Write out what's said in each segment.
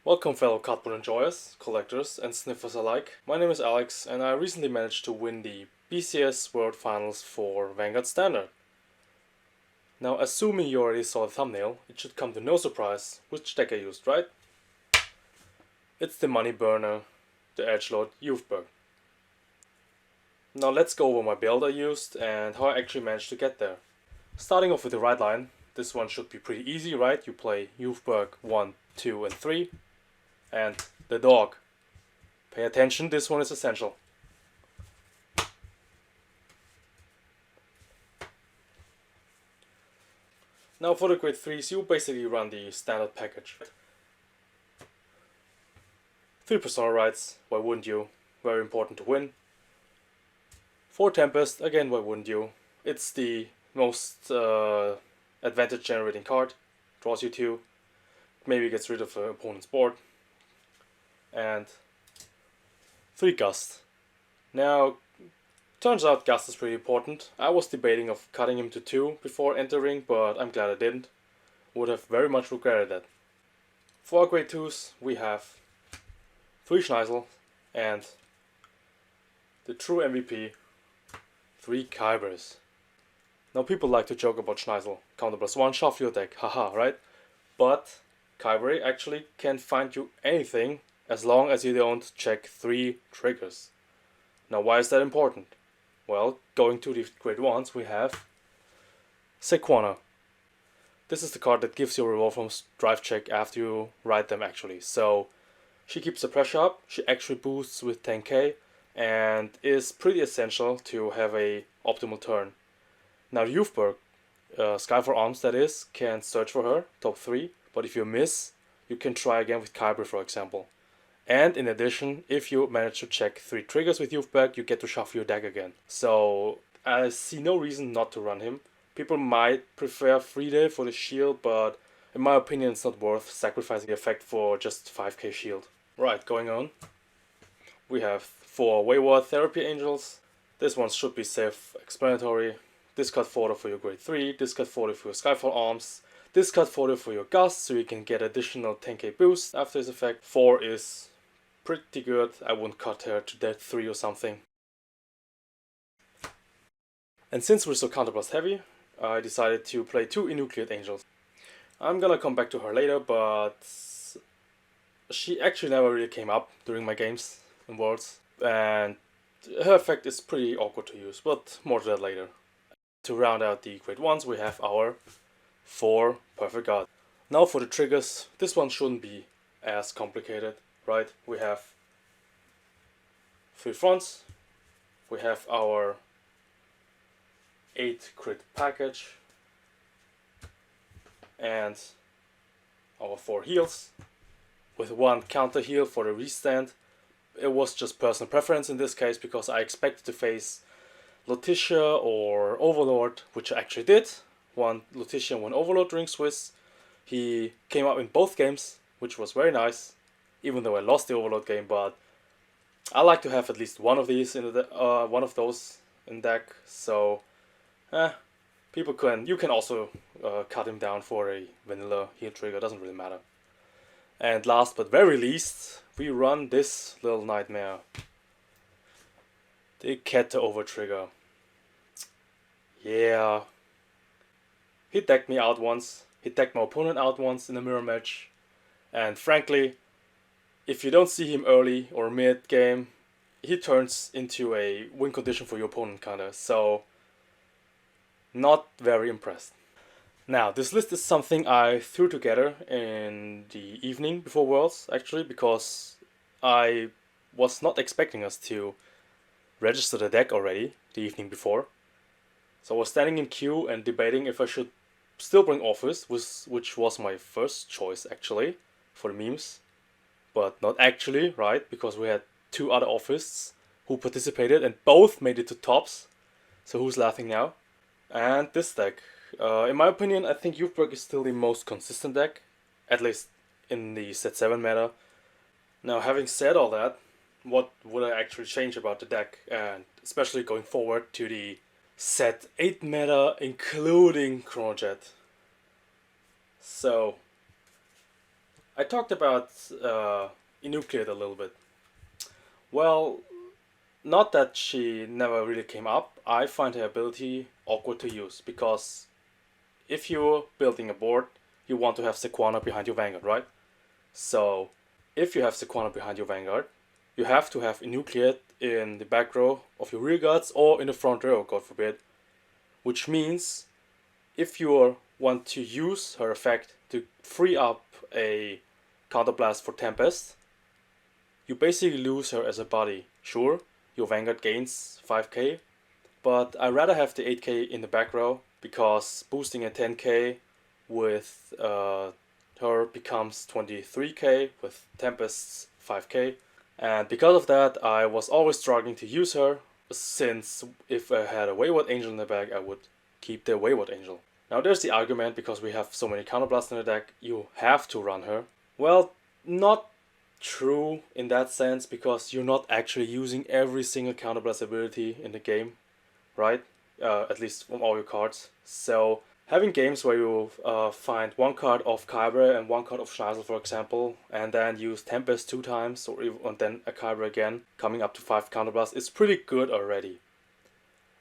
Welcome fellow cardboard enjoyers, collectors and sniffers alike. My name is Alex and I recently managed to win the BCS World Finals for Vanguard Standard. Now assuming you already saw the thumbnail, it should come to no surprise which deck I used, right? It's the money burner, the edgelord Youthberk. Now let's go over my build I used and how I actually managed to get there. Starting off with the right line, this one should be pretty easy, right? You play Youthberk 1, 2 and 3. And the dog. Pay attention, this one is essential. Now for the grade 3s, you basically run the standard package. 3 Persona rights, why wouldn't you? Very important to win. 4 Tempest, again why wouldn't you? It's the most advantage generating card. Draws you 2. Maybe gets rid of an opponent's board. And 3 Gust. Now, turns out Gust is pretty important. I was debating of cutting him to 2 before entering, but I'm glad I didn't. Would have very much regretted that. For our grade 2s, we have 3 Schneisel and the true MVP, 3 Kybers. Now people like to joke about Schneisel, counter +1, shuffle your deck, haha, right? But Kyber actually can find you anything as long as you don't check 3 triggers. Now why is that important? Well, going to the grade 1s we have Sequana. This is the card that gives you a revolve from drive check after you ride them actually. So she keeps the pressure up, she actually boosts with 10k and is pretty essential to have a optimal turn. Now Youthberk, Skyfall Arms that is, can search for her, top 3, but if you miss, you can try again with Kyber for example. And in addition, if you manage to check 3 triggers with Youthberk, you get to shuffle your deck again. So I see no reason not to run him. People might prefer Friede for the shield, but in my opinion it's not worth sacrificing the effect for just 5k shield. Right, going on. We have 4 Wayward Therapy Angels. This one should be self-explanatory. Discard 40 for your grade 3, discard 40 for your Skyfall Arms, discard 40 for your Gust so you can get additional 10k boost after this effect. 4 is pretty good, I wouldn't cut her to death 3 or something. And since we're so counterblast heavy, I decided to play 2 Enucleate Angels. I'm gonna come back to her later, but she actually never really came up during my games in Worlds, and her effect is pretty awkward to use, but more to that later. To round out the grade 1s we have our 4 Perfect Guard. Now for the triggers, this one shouldn't be as complicated, right? We have 3 fronts, we have our 8 crit package, and our 4 heals, with 1 counter heal for the restand. It was just personal preference in this case because I expected to face Letitia or Overlord, which I actually did. 1 Letitia and 1 Overlord during Swiss. He came up in both games, which was very nice, even though I lost the Overlord game, but I like to have at least one of these in the one of those in deck. So you can also cut him down for a vanilla heal trigger, doesn't really matter. And last but very least, we run this little nightmare, the Cat to overtrigger. Yeah, he decked me out once, he decked my opponent out once in a mirror match, and frankly, if you don't see him early or mid game, he turns into a win condition for your opponent kinda, so not very impressed. Now, this list is something I threw together in the evening before Worlds, actually, because I was not expecting us to register the deck already the evening before. So I was standing in queue and debating if I should still bring Office, which was my first choice actually for the memes, but not actually, right? Because we had 2 other Offists who participated and both made it to tops. So who's laughing now? And this deck. In my opinion, I think Youthberk is still the most consistent deck, at least in the set 7 meta. Now, having said all that, what would I actually change about the deck, and especially going forward to the set 8 meta, including Chronojet? So, I talked about Enucleate a little bit. Well, not that she never really came up. I find her ability awkward to use because if you're building a board, you want to have Sequana behind your Vanguard, right? So if you have Sequana behind your Vanguard, you have to have Enucleate in the back row of your rear guards or in the front row, God forbid. Which means if you want to use her effect to free up a counterblast for Tempest, you basically lose her as a body. Sure, your Vanguard gains 5k, but I rather have the 8k in the back row because boosting a 10k with her becomes 23k with Tempest's 5k. And because of that, I was always struggling to use her, since if I had a Wayward Angel in the bag, I would keep the Wayward Angel. Now there's the argument, because we have so many counterblasts in the deck, you have to run her. Well, not true in that sense, because you're not actually using every single counterblast ability in the game, right? At least from all your cards. So having games where you find one card of Kyber and one card of Schneisel, for example, and then use Tempest 2 times, or even, and then a Kyber again, coming up to 5 counterblasts, is pretty good already.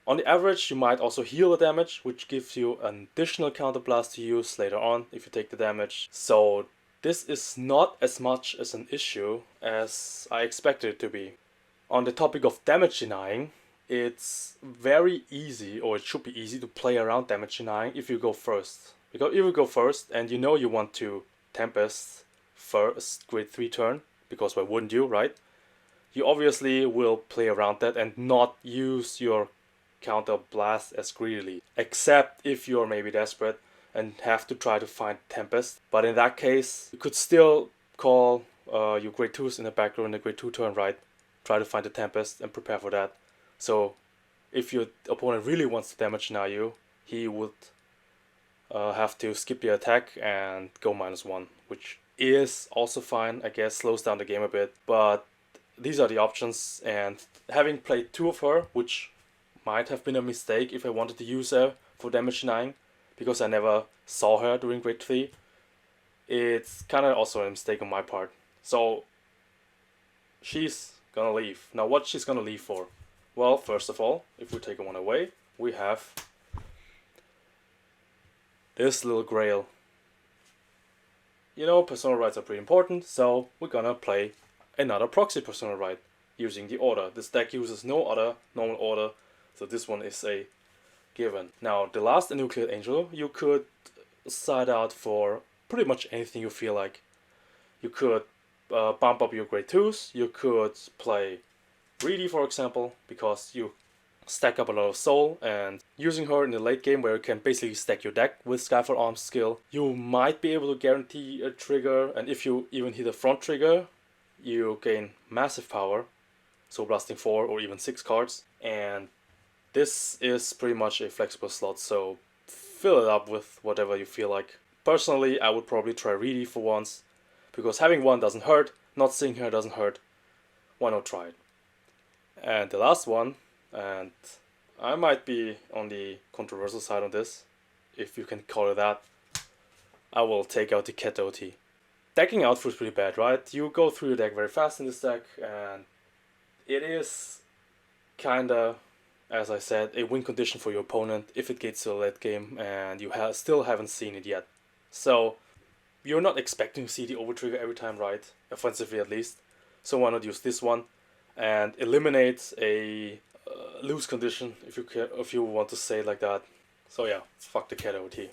On the average, you might also heal the damage, which gives you an additional counterblast to use later on if you take the damage. So this is not as much as an issue as I expected it to be. On the topic of damage denying, it's very easy, or it should be easy, to play around damage denying if you go first. Because if you go first and you know you want to Tempest first grade 3 turn, because why wouldn't you, right? You obviously will play around that and not use your counter blast as greedily. Except if you're maybe desperate and have to try to find Tempest. But in that case, you could still call your grade 2s in the back row in the grade 2 turn, right? Try to find the Tempest and prepare for that. So if your opponent really wants to damage now you, he would have to skip the attack and go -1, which is also fine, I guess, slows down the game a bit. But these are the options, and having played 2 of her, which might have been a mistake if I wanted to use her for damage denying, because I never saw her during grade 3, it's kind of also a mistake on my part. So she's gonna leave. Now what she's gonna leave for? Well, first of all, if we take one away, we have this little grail. You know, personal rights are pretty important, so we're gonna play another proxy personal right using the order. This deck uses no other normal order, so this one is a given. Now, the last Enucleate Angel, you could side out for pretty much anything you feel like. You could bump up your grade 2s, you could play Greedy, for example, because you stack up a lot of soul, and using her in the late game where you can basically stack your deck with Skyfall Arms skill, you might be able to guarantee a trigger, and if you even hit a front trigger, you gain massive power, so blasting 4 or even 6 cards, and this is pretty much a flexible slot, so fill it up with whatever you feel like. Personally, I would probably try Reedy for once, because having one doesn't hurt, not seeing her doesn't hurt. Why not try it? And the last one, and I might be on the controversial side on this, if you can call it that, I will take out the Cat OT. Decking out feels pretty bad, right? You go through your deck very fast in this deck, and it is kinda, as I said, a win condition for your opponent if it gets to the late game and you still haven't seen it yet. So you're not expecting to see the overtrigger every time, right? Offensively at least. So why not use this one and eliminate a lose condition, if you want to say it like that. So yeah, fuck the Cat OT.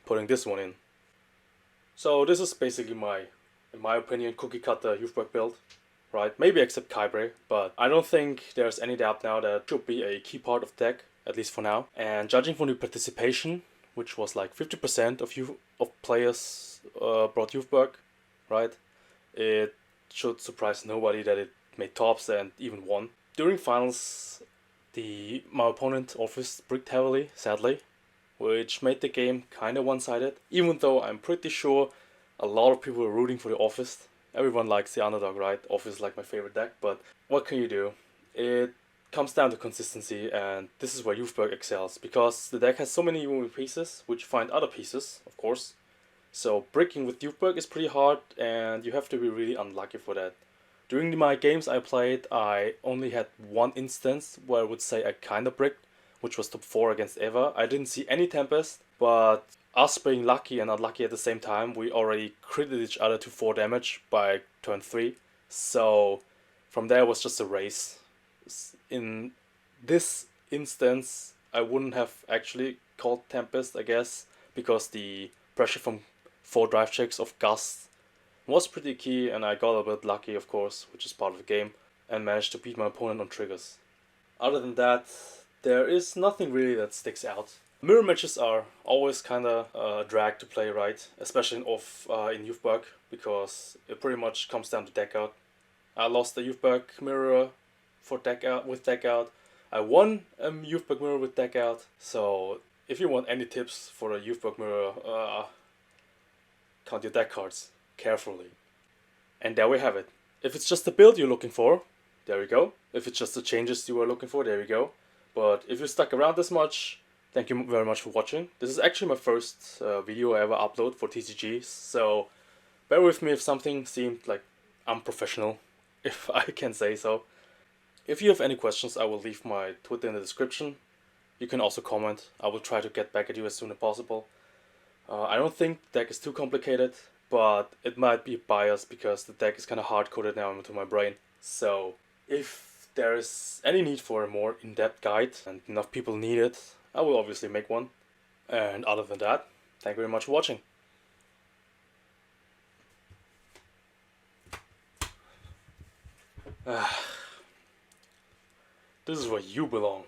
Putting this one in. So this is basically in my opinion, cookie cutter Youthberk build, right? Maybe except Kyber, but I don't think there's any doubt now that it should be a key part of the deck, at least for now. And judging from the participation, which was like 50% of players brought Youthberk, right? It should surprise nobody that it made tops and even won. During finals, my opponent office bricked heavily, sadly, which made the game kinda one-sided, even though I'm pretty sure a lot of people were rooting for the office. Everyone likes the underdog, right? Office is like my favorite deck, but what can you do? It comes down to consistency, and this is where Youthberk excels, because the deck has so many moving pieces, which find other pieces, of course, So bricking with Youthberk is pretty hard, and you have to be really unlucky for that. During my games I played, I only had one instance where I would say I kinda bricked, which was top 4 against Eva. I didn't see any Tempest, but us being lucky and unlucky at the same time, we already critted each other to 4 damage by turn 3. So from there it was just a race. In this instance, I wouldn't have actually called Tempest, I guess, because the pressure from 4 drive checks of Gust was pretty key, and I got a bit lucky, of course, which is part of the game, and managed to beat my opponent on triggers. Other than that, there is nothing really that sticks out. Mirror matches are always kinda a drag to play, right? Especially in Youthberk, because it pretty much comes down to deck out. I lost the Youthberk mirror for deck out with deck out. I won a Youthberk mirror with deck out. So if you want any tips for a Youthberk mirror, count your deck cards carefully. And there we have it. If it's just the build you're looking for, there you go. If it's just the changes you are looking for, there you go. But if you stuck around this much, thank you very much for watching. This is actually my first video I ever upload for TCG, so bear with me if something seemed like unprofessional, if I can say so. If you have any questions, I will leave my Twitter in the description. You can also comment. I will try to get back at you as soon as possible. I don't think the deck is too complicated, but it might be biased because the deck is kind of hard-coded now into my brain. So if there is any need for a more in-depth guide and enough people need it, I will obviously make one. And other than that, thank you very much for watching. This is where you belong.